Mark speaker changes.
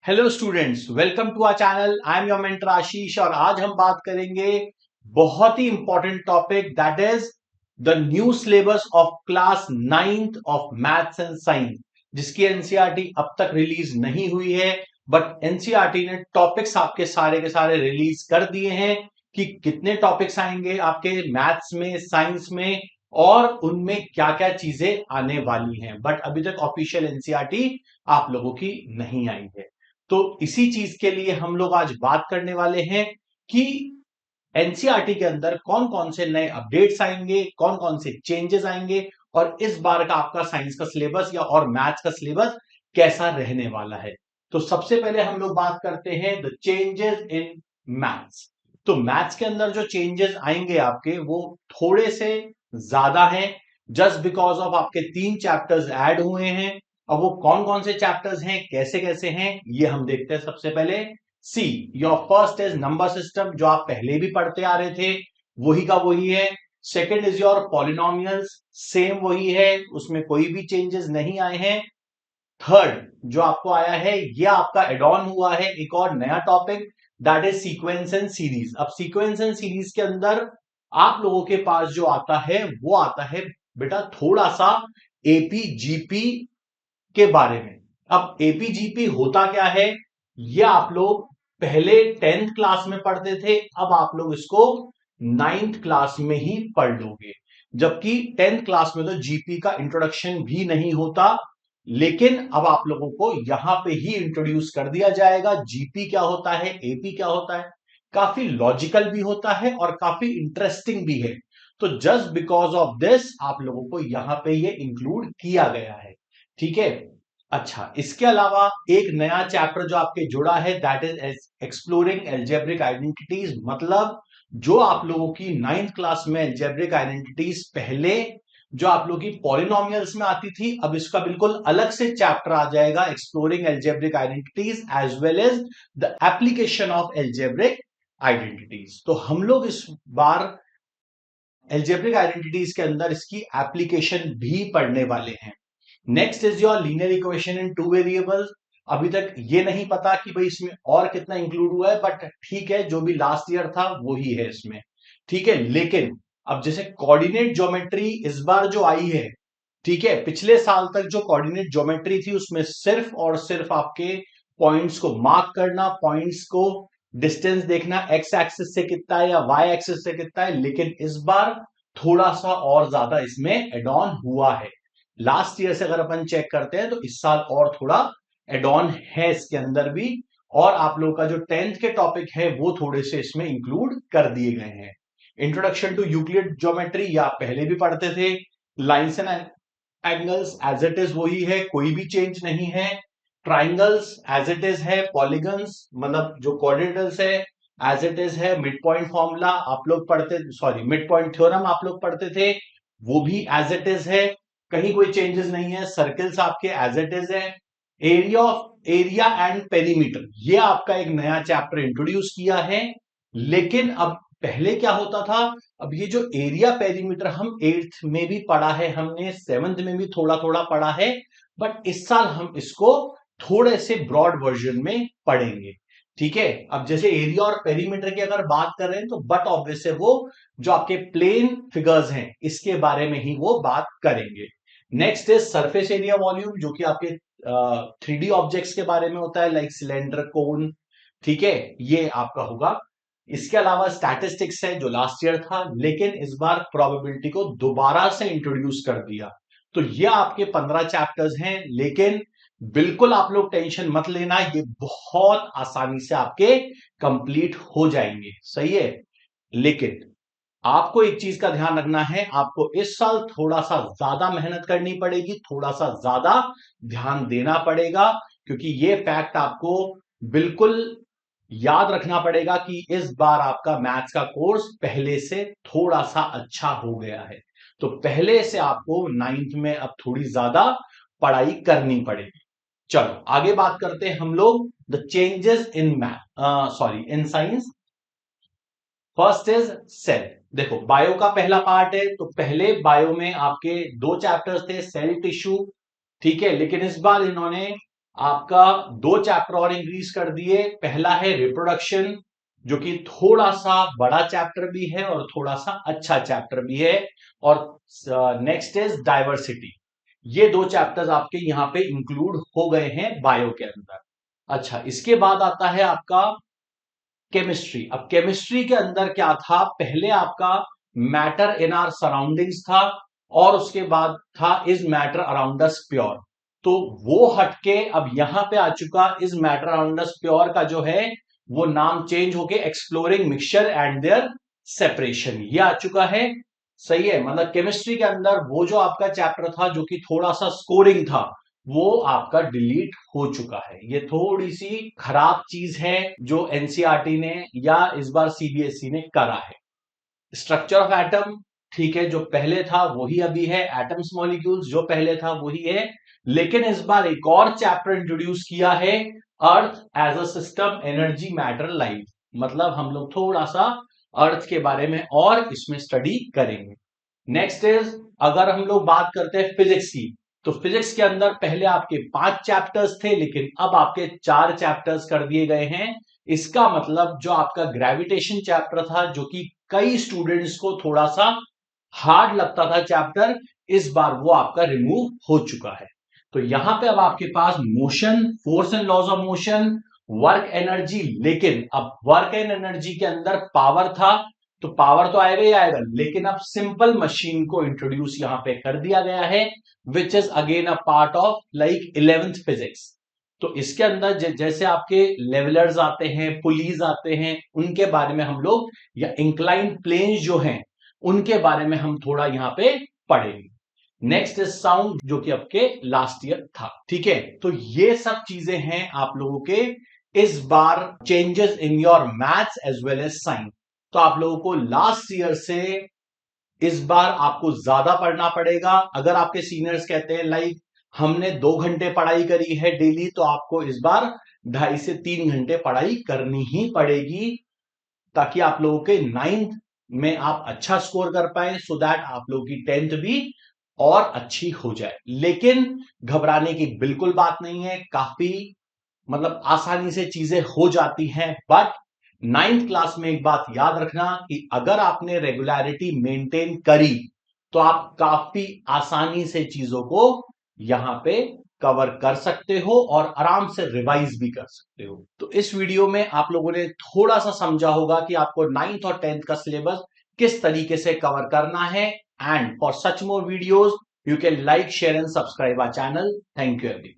Speaker 1: Hello students, welcome to our channel. I am your mentor Ashish और आज हम बात करेंगे बहुत ही important topic that is the new syllabus of class 9th of maths and science, जिसकी एनसीईआरटी अब तक रिलीज नहीं हुई है। बट एनसीईआरटी ने टॉपिक्स आपके सारे के सारे रिलीज कर दिए हैं कि कितने टॉपिक्स आएंगे आपके मैथ्स में, साइंस में और उनमें क्या क्या चीजें आने वाली हैं। बट अभी तक ऑफिशियल एनसीईआरटी आप लोगों की नहीं आई है। तो इसी चीज के लिए हम लोग आज बात करने वाले हैं कि एनसीईआरटी के अंदर कौन कौन से नए अपडेट्स आएंगे, कौन कौन से चेंजेस आएंगे और इस बार का आपका साइंस का सिलेबस या और मैथ्स का सिलेबस कैसा रहने वाला है। तो सबसे पहले हम लोग बात करते हैं द चेंजेस इन मैथ्स। तो मैथ्स के अंदर जो चेंजेस आएंगे आपके वो थोड़े से ज्यादा हैं, जस्ट बिकॉज ऑफ आपके 3 चैप्टर्स ऐड हुए हैं। अब वो कौन कौन से चैप्टर्स हैं, कैसे कैसे हैं, ये हम देखते हैं। सबसे पहले see your first is number system, जो आप पहले भी पढ़ते आ रहे थे वही का वही है। Second is your polynomials, same वही है, उसमें कोई भी चेंजेस नहीं आए हैं। थर्ड जो आपको आया है ये आपका एड ऑन हुआ है एक और नया topic, that is sequence and series. अब सीक्वेंस एंड सीरीज के अंदर आप लोगों के पास जो आता है वो आता है बेटा थोड़ा सा एपीजीपी के बारे में। अब एपीजीपी होता क्या है, ये आप लोग पहले 10th क्लास में पढ़ते थे, अब आप लोग इसको 9th क्लास में ही पढ़ लोगे। जबकि 10th क्लास में तो जीपी का इंट्रोडक्शन भी नहीं होता, लेकिन अब आप लोगों को यहां पे ही इंट्रोड्यूस कर दिया जाएगा जीपी क्या होता है, एपी क्या होता है। काफी लॉजिकल भी होता है और काफी इंटरेस्टिंग भी है। तो जस्ट बिकॉज ऑफ दिस आप लोगों को यहां पे ये इंक्लूड किया गया है। ठीक है। अच्छा, इसके अलावा एक नया चैप्टर जो आपके जुड़ा है that is exploring algebraic identities. मतलब जो आप लोगों की 9th क्लास में एल्जेब्रिक आइडेंटिटीज पहले जो आप लोगों की पॉलिनोमियल्स में आती थी, अब इसका बिल्कुल अलग से चैप्टर आ जाएगा, exploring algebraic identities as well as the application of algebraic identities. तो हम लोग इस बार एल्जेब्रिक आइडेंटिटीज के अंदर इसकी एप्लीकेशन भी पढ़ने वाले हैं। Next is your linear equation in two variables. अभी तक ये नहीं पता कि भाई इसमें और कितना इंक्लूड हुआ है, बट ठीक है, जो भी लास्ट ईयर था वो ही है इसमें। ठीक है, लेकिन अब जैसे कोऑर्डिनेट ज्योमेट्री इस बार जो आई है, ठीक है, पिछले साल तक जो कोऑर्डिनेट ज्योमेट्री थी उसमें सिर्फ और सिर्फ आपके पॉइंट्स को मार्क करना, पॉइंट्स को डिस्टेंस देखना, एक्स एक्सिस से कितना है या वाई एक्सिस से कितना है। लेकिन इस बार थोड़ा सा और ज्यादा इसमें एड ऑन हुआ है। लास्ट ईयर से अगर अपन चेक करते हैं तो इस साल और थोड़ा एड ऑन है इसके अंदर भी। और आप लोगों का जो 10th के टॉपिक है वो थोड़े से इसमें इंक्लूड कर दिए गए हैं। इंट्रोडक्शन टू यूक्लिड ज्योमेट्री या पहले भी पढ़ते थे। Lines and angles as it is वही है, कोई भी चेंज नहीं है। ट्राइंगल्स एज इट इज है। पॉलीगन्स मतलब जो कोऑर्डिनेटर्स है एज इट इज है। मिड पॉइंट फॉर्मूला आप लोग पढ़ते, सॉरी मिड पॉइंट थ्योरम आप लोग पढ़ते थे, वो भी एज इट इज है, कहीं कोई चेंजेस नहीं है। सर्कल्स आपके एज इट इज है। एरिया एंड पेरीमीटर, ये आपका एक नया चैप्टर इंट्रोड्यूस किया है। लेकिन अब पहले क्या होता था, अब ये जो एरिया पेरीमीटर हम 8th में भी पढ़ा है, हमने 7th में भी थोड़ा थोड़ा पढ़ा है, बट इस साल हम इसको थोड़े से ब्रॉड वर्जन में पढ़ेंगे। ठीक है। अब जैसे एरिया और पेरीमीटर की अगर बात कर रहे हैं तो बट ऑब्वियस है वो जो आपके प्लेन फिगर्स हैं इसके बारे में ही वो बात करेंगे। Next is surface area volume, जो कि आपके 3D ऑब्जेक्ट्स के बारे में होता है, लाइक सिलेंडर, कोन। ठीक है, ये आपका होगा। इसके अलावा स्टैटिस्टिक्स है जो लास्ट ईयर था, लेकिन इस बार प्रोबेबिलिटी को दोबारा से इंट्रोड्यूस कर दिया। तो ये आपके 15 चैप्टर्स हैं, लेकिन बिल्कुल आप लोग टेंशन मत लेना, ये बहुत आसानी से आपके कंप्लीट हो जाएंगे। सही है। लेकिन आपको एक चीज का ध्यान रखना है, आपको इस साल थोड़ा सा ज्यादा मेहनत करनी पड़ेगी, थोड़ा सा ज्यादा ध्यान देना पड़ेगा, क्योंकि ये फैक्ट आपको बिल्कुल याद रखना पड़ेगा कि इस बार आपका मैथ्स का कोर्स पहले से थोड़ा सा अच्छा हो गया है। तो पहले से आपको 9th में अब थोड़ी ज्यादा पढ़ाई करनी पड़ेगी। चलो आगे बात करते हैं हम लोग the changes in math, sorry in science. First is cell. देखो बायो का पहला पार्ट है, तो पहले बायो में आपके 2 चैप्टर्स थे, सेल, टिश्यू। ठीक है, लेकिन इस बार इन्होंने आपका 2 चैप्टर और इंक्रीज कर दिए। पहला है रिप्रोडक्शन, जो कि थोड़ा सा बड़ा चैप्टर भी है और थोड़ा सा अच्छा चैप्टर भी है। और नेक्स्ट इज डाइवर्सिटी। ये 2 चैप्टर्स आपके यहां पे इंक्लूड हो गए हैं बायो के अंदर। अच्छा, इसके बाद आता है आपका केमिस्ट्री। अब केमिस्ट्री के अंदर क्या था, पहले आपका मैटर इन आर सराउंडिंग्स था और उसके बाद था is matter around us pure. तो वो हटके अब यहां पे आ चुका is matter around us pure का जो है वो नाम चेंज होके exploring mixture and their separation ये आ चुका है। सही है, मतलब केमिस्ट्री के अंदर वो जो आपका चैप्टर था जो कि थोड़ा सा स्कोरिंग था वो आपका डिलीट हो चुका है। ये थोड़ी सी खराब चीज है जो एनसीईआरटी ने या इस बार सीबीएसई ने करा है। स्ट्रक्चर ऑफ एटम, ठीक है, जो पहले था वही अभी है। एटम्स मॉलिक्यूल्स जो पहले था वही है, लेकिन इस बार एक और चैप्टर इंट्रोड्यूस किया है, earth as a system, energy, matter, life. मतलब हम लोग थोड़ा सा अर्थ के बारे में और इसमें स्टडी करेंगे। नेक्स्ट इज, अगर हम लोग बात करते हैं फिजिक्स की, तो फिजिक्स के अंदर पहले आपके 5 चैप्टर्स थे लेकिन अब आपके 4 चैप्टर्स कर दिए गए हैं। इसका मतलब जो आपका ग्रेविटेशन चैप्टर था जो कि कई स्टूडेंट्स को थोड़ा सा हार्ड लगता था चैप्टर, इस बार वो आपका रिमूव हो चुका है। तो यहां पे अब आपके पास motion, force and laws of motion, work energy, लेकिन अब वर्क एंड एनर्जी के अंदर पावर था तो पावर तो आएगा ही आएगा, लेकिन अब सिंपल मशीन को इंट्रोड्यूस यहां पे कर दिया गया है, which is again a part of like 11th physics. तो इसके अंदर जैसे आपके लेवलर्स आते हैं, पुलीज आते हैं, उनके बारे में हम लोग, या इंक्लाइन प्लेन्स जो हैं उनके बारे में हम थोड़ा यहां पे पढ़ेंगे। नेक्स्ट इज साउंड, जो कि आपके लास्ट ईयर था। ठीक है, तो ये सब चीजें हैं आप लोगों के इस बार changes in your maths as well as science. तो आप लोगों को लास्ट ईयर से इस बार आपको ज्यादा पढ़ना पड़ेगा। अगर आपके सीनियर्स कहते हैं लाइक हमने 2 घंटे पढ़ाई करी है डेली, तो आपको इस बार 2.5 से 3 घंटे पढ़ाई करनी ही पड़ेगी, ताकि आप लोगों के 9th में आप अच्छा स्कोर कर पाए, सो दैट आप लोगों की 10th भी और अच्छी हो जाए। लेकिन घबराने की बिल्कुल बात नहीं है, काफी मतलब आसानी से चीजें हो जाती हैं। बट 9th क्लास में एक बात याद रखना कि अगर आपने रेगुलरिटी मेंटेन करी तो आप काफी आसानी से चीजों को यहां पे कवर कर सकते हो और आराम से रिवाइज भी कर सकते हो। तो इस वीडियो में आप लोगों ने थोड़ा सा समझा होगा कि आपको 9th और 10th का सिलेबस किस तरीके से कवर करना है। And for such more videos you can like, share and subscribe our channel. Thank you everyone.